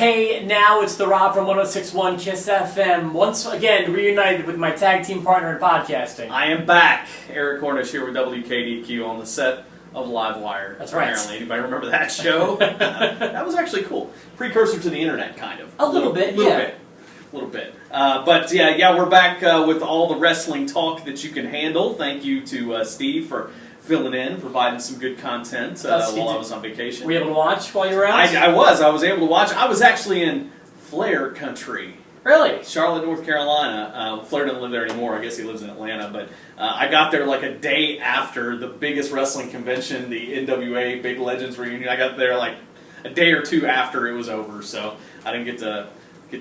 Hey, now it's the Rob from 106.1 KISS FM. Once again, reunited with my tag team partner in podcasting. I am back. Eric Cornish here with WKDQ on the set of Live Wire. That's right. Apparently. Anybody remember that show? That was actually cool. Precursor to the internet, kind of. A little bit. But yeah, we're back with all the wrestling talk that you can handle. Thank you to Steve for filling in, providing some good content while I was on vacation. Were you able to watch while you were out? I was able to watch. I was actually in Flair country. Really? Charlotte, North Carolina. Flair doesn't live there anymore. I guess he lives in Atlanta. But I got there like a day after the biggest wrestling convention, the NWA Big Legends Reunion. I got there like a day or two after it was over, so I didn't get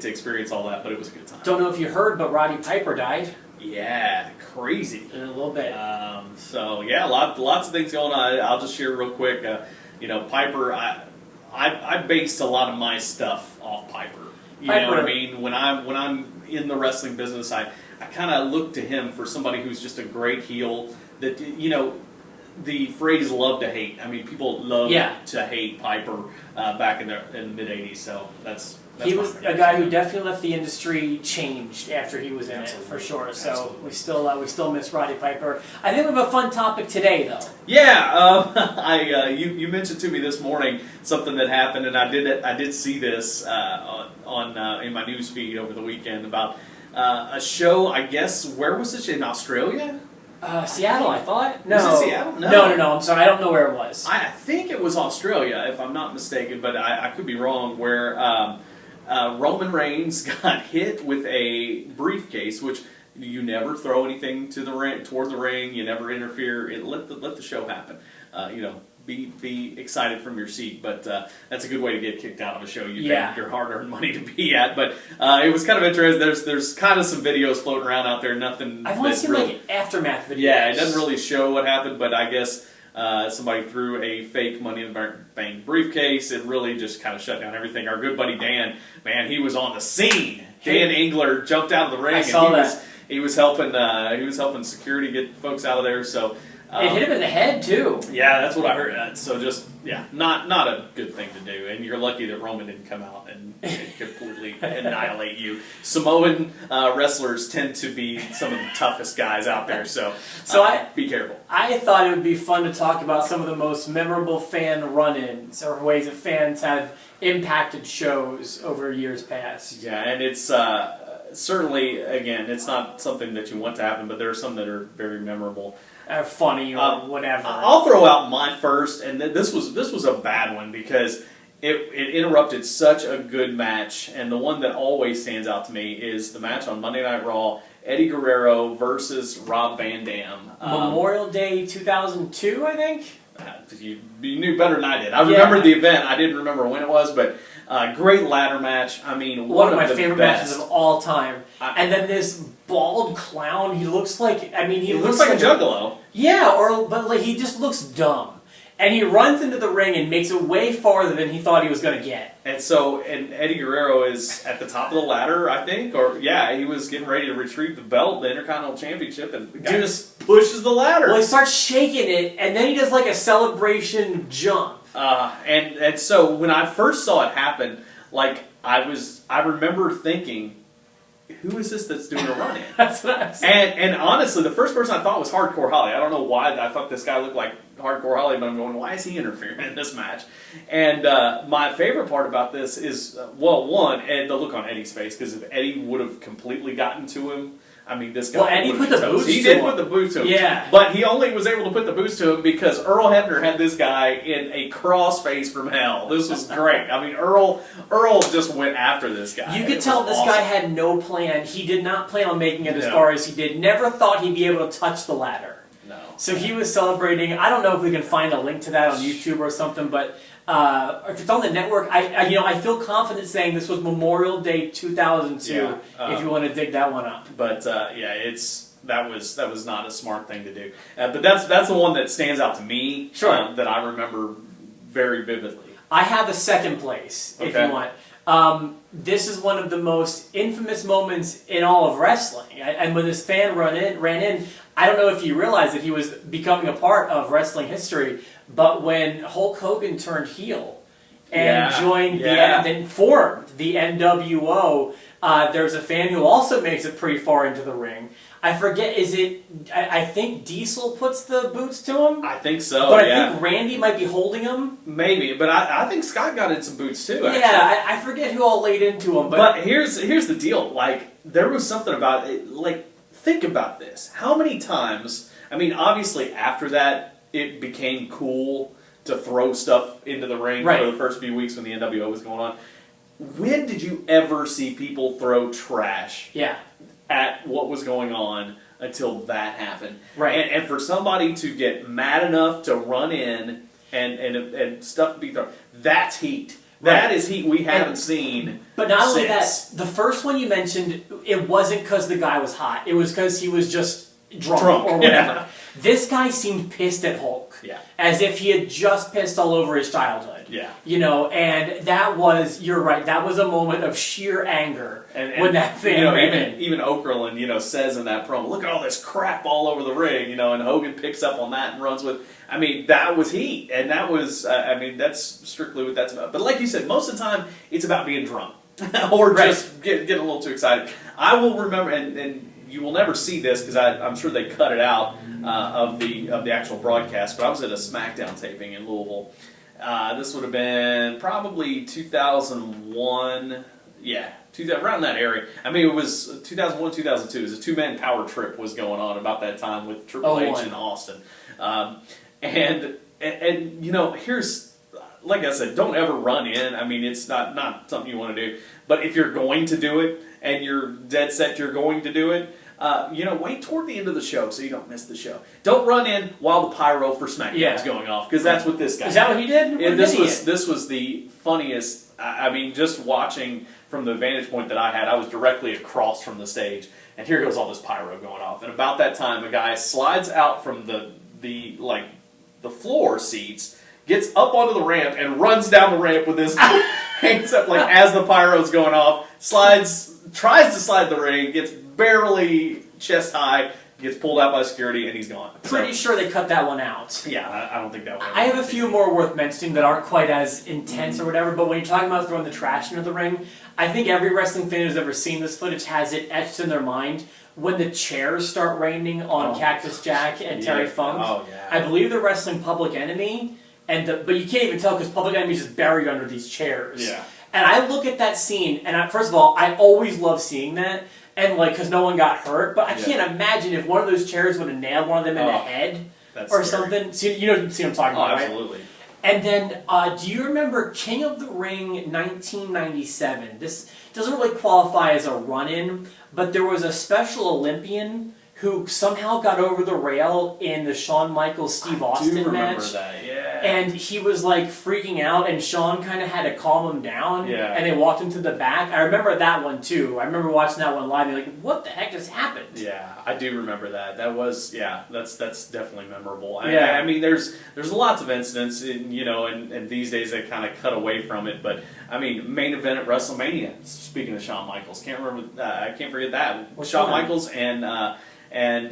to experience all that, but it was a good time. Don't know if you heard, but Roddy Piper died. Yeah, crazy. In a little bit. So yeah, lots of things going on. I'll just share real quick. Piper. I based a lot of my stuff off Piper. You know what I mean? When I'm in the wrestling business, I kind of look to him for somebody who's just a great heel. That the phrase "love to hate." I mean, people love to hate Piper back in the mid '80s. So that's he was a guy who definitely left the industry changed after he was in it, for sure. So we still miss Roddy Piper. I think we have a fun topic today, though. Yeah, you mentioned to me this morning something that happened, and I did see this on in my news feed over the weekend about a show. I guess where was this, in Australia? Seattle, I thought. No. Was it Seattle? No. I'm sorry, I don't know where it was. I think it was Australia, if I'm not mistaken, but I could be wrong. Where Roman Reigns got hit with a briefcase, which you never throw anything to the ring, toward the ring. You never interfere. Let the show happen. Be excited from your seat, but that's a good way to get kicked out of a show you pay your hard-earned money to be at. But it was kind of interesting. There's kind of some videos floating around out there. Nothing. I've only seen like aftermath videos. Yeah, it doesn't really show what happened, but I guess somebody threw a fake Money in the Bank briefcase. It really just kind of shut down everything. Our good buddy Dan, man, he was on the scene. Dan Engler jumped out of the ring. I saw that. He was helping security get folks out of there. So. It hit him in the head, too. Yeah, that's what I heard. So just, not a good thing to do. And you're lucky that Roman didn't come out and completely annihilate you. Samoan wrestlers tend to be some of the toughest guys out there, so be careful. I thought it would be fun to talk about some of the most memorable fan run-ins or ways that fans have impacted shows over years past. Yeah, and it's certainly, again, it's not something that you want to happen, but there are some that are very memorable. Funny or whatever. I'll throw out my first, and this was a bad one because it interrupted such a good match, and the one that always stands out to me is the match on Monday Night Raw, Eddie Guerrero versus Rob Van Dam. Memorial Day 2002, I think? You knew better than I did. I remembered the event. I didn't remember when it was, but great ladder match. I mean, one of my favorite matches of all time. And then this bald clown, he looks like, he looks like a juggalo. Yeah, but he just looks dumb. And he runs into the ring and makes it way farther than he thought he was going to get. And Eddie Guerrero is at the top of the ladder, I think, he was getting ready to retrieve the belt, the Intercontinental Championship, and the guy just pushes the ladder. Well, he starts shaking it, and then he does like a celebration jump. And so when I first saw it happen, I remember thinking, who is this that's doing a run-in? That's what I was saying. And honestly, the first person I thought was Hardcore Holly. I don't know why I thought this guy looked like Hardcore Holly, but I'm going, why is he interfering in this match? And my favorite part about this is, one, the look on Eddie's face, because if Eddie would have completely gotten to him, this guy. Well, Eddie put the boots to him. He did put the boots to him. Yeah. But he only was able to put the boots to him because Earl Hebner had this guy in a crossface from hell. This was great. Earl just went after this guy. You could tell this guy had no plan. He did not plan on making it as far as he did. Never thought he'd be able to touch the ladder. No. So he was celebrating. I don't know if we can find a link to that on YouTube or something, but if it's on the network, I feel confident saying this was Memorial Day 2002. If you want to dig that one up. But that was not a smart thing to do. But that's the one that stands out to me. Sure. That I remember very vividly. I have a second place if you want. This is one of the most infamous moments in all of wrestling. And when this fan ran in, I don't know if you realize that he was becoming a part of wrestling history, but when Hulk Hogan turned heel and joined then formed the NWO. There's a fan who also makes it pretty far into the ring. I forget, I think Diesel puts the boots to him? I think so, but I think Randy might be holding him. Maybe, but I think Scott got in some boots too, actually. Yeah, I forget who all laid into him. But here's the deal. Like, there was something about it. Like, think about this. How many times, I mean, obviously after that, it became cool to throw stuff into the ring for the first few weeks when the NWO was going on. When did you ever see people throw trash at what was going on until that happened? Right. And for somebody to get mad enough to run in and stuff to be thrown, that's heat. That is heat we haven't seen. But not only that, the first one you mentioned, it wasn't because the guy was hot. It was because he was just drunk or whatever. Yeah. This guy seemed pissed at Hulk. Yeah. As if he had just pissed all over his childhood. Yeah. You know, and that was, you're right, that was a moment of sheer anger when that fan ran in. Even Okerlund, says in that promo, look at all this crap all over the ring, and Hogan picks up on that and runs with. I mean, that was heat, and that was, that's strictly what that's about. But like you said, most of the time, it's about being drunk or just getting a little too excited. I will remember, and you will never see this because I'm sure they cut it out of the actual broadcast. But I was at a SmackDown taping in Louisville. This would have been probably 2001. Yeah, around that area. I mean, it was 2001, 2002. It was a two-man power trip was going on about that time with Triple H in Austin. And here's, like I said, don't ever run in. I mean, it's not something you want to do. But if you're going to do it and you're dead set you're going to do it, wait toward the end of the show so you don't miss the show. Don't run in while the pyro for SmackDown is going off, because that's what this guy did. Is that what he did? And this was the funniest. I mean, just watching from the vantage point that I had, I was directly across from the stage, and here goes all this pyro going off. And about that time, a guy slides out from the floor seats, gets up onto the ramp, and runs down the ramp with his hands up as the pyro's going off. Tries to slide the ring, gets barely chest high, gets pulled out by security, and he's gone. Pretty sure they cut that one out. Yeah, I don't think that one. I have a few more worth mentioning that aren't quite as intense or whatever, but when you're talking about throwing the trash into the ring, I think every wrestling fan who's ever seen this footage has it etched in their mind when the chairs start raining on Cactus Jack and Terry Funk. Oh, yeah. I believe they're wrestling Public Enemy, but you can't even tell because Public Enemy is just buried under these chairs. Yeah. And I look at that scene, and first of all, I always love seeing that, and because no one got hurt. But I can't imagine if one of those chairs would have nailed one of them in the head or something. So see what I'm talking about, right? Absolutely. And then, do you remember King of the Ring 1997? This doesn't really qualify as a run-in, but there was a Special Olympian who somehow got over the rail in the Shawn Michaels Steve Austin match. I do remember that, yeah. And he was freaking out, and Shawn kind of had to calm him down. Yeah. And they walked him to the back. I remember that one too. I remember watching that one live and what the heck just happened? Yeah, I do remember that. That was that's definitely memorable. Yeah. I mean, there's lots of incidents, and these days they kind of cut away from it. But I mean, main event at WrestleMania. Speaking of Shawn Michaels, I can't forget that. Shawn Michaels and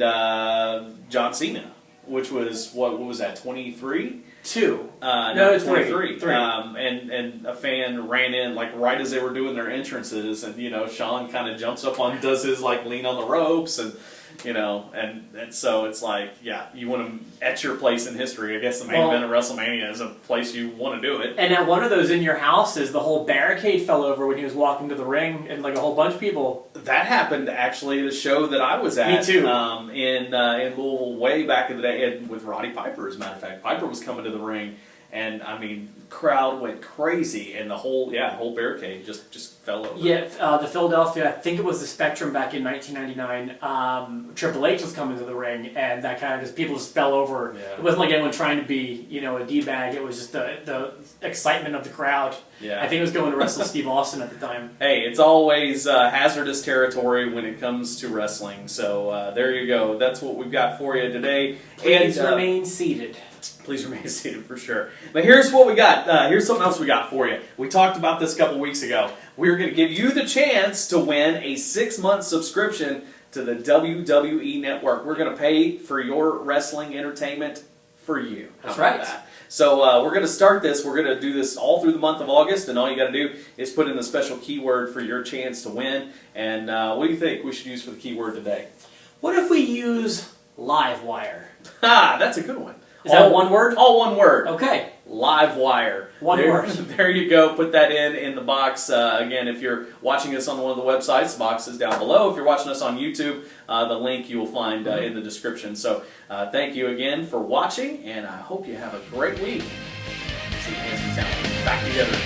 John Cena, which was what was that, 23? No, it's 23. And a fan ran in right as they were doing their entrances, and Shawn kind of jumps up on, does his lean on the ropes, and and so it's you want to etch your place in history. I guess the main event of WrestleMania is a place you want to do it. And at one of those in your houses, the whole barricade fell over when he was walking to the ring, and a whole bunch of people. That happened actually at a show that I was at. Me too. In Louisville way back in the day, with Roddy Piper, as a matter of fact. Piper was coming to the ring, and I mean, crowd went crazy, and the whole barricade just fell over. Yeah, the Philadelphia, I think it was the Spectrum back in 1999. Triple H was coming to the ring, and that kind of people just fell over. Yeah. It wasn't like anyone trying to be a D-bag. It was just the excitement of the crowd. Yeah. I think it was going to wrestle Steve Austin at the time. Hey, it's always hazardous territory when it comes to wrestling. So there you go. That's what we've got for you today. Please remain seated. Please remain seated for sure. But here's what we got. Here's something else we got for you. We talked about this a couple weeks ago. We're going to give you the chance to win a 6-month subscription to the WWE Network. We're going to pay for your wrestling entertainment for you. How That's about right. that? So we're going to start this. We're going to do this all through the month of August, and all you got to do is put in the special keyword for your chance to win. And what do you think we should use for the keyword today? What if we use Livewire? Ha! That's a good one. Is that one word? All one word. Okay. Livewire. One word. There you go. Put that in the box. Again, if you're watching us on one of the websites, the box is down below. If you're watching us on YouTube, the link you will find in the description. So thank you again for watching, and I hope you have a great week. See you guys back together.